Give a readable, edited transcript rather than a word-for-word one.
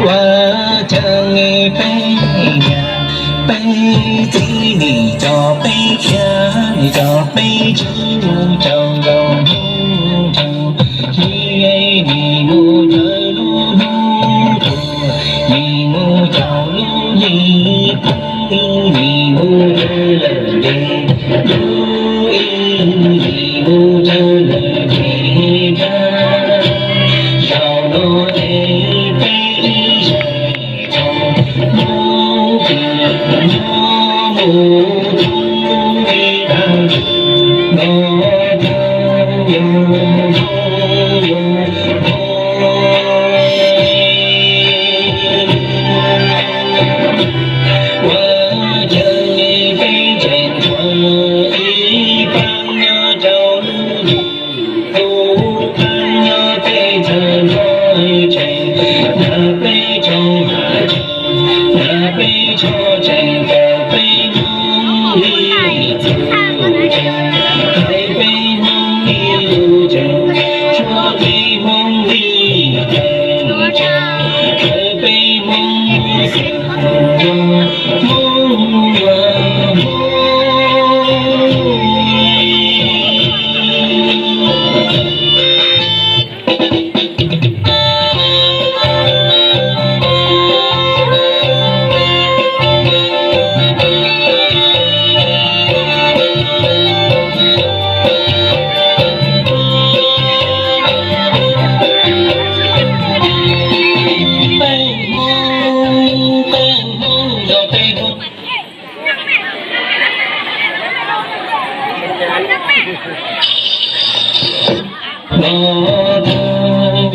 ว่าเธอไงไปงานไปที่นี่จอไปแค่จอไปจูจอลงหูจอที่ไอ้นี่มูเธอรู้ตัวนี่มูจอรู้ยี่นี่มูเธอเลยรู้นี่มูเธอเลยได้ชาวโน้ตไปHãy subscribe cho kênh Ghiền Mì Gõ để không bỏ lỡ những video hấp dẫn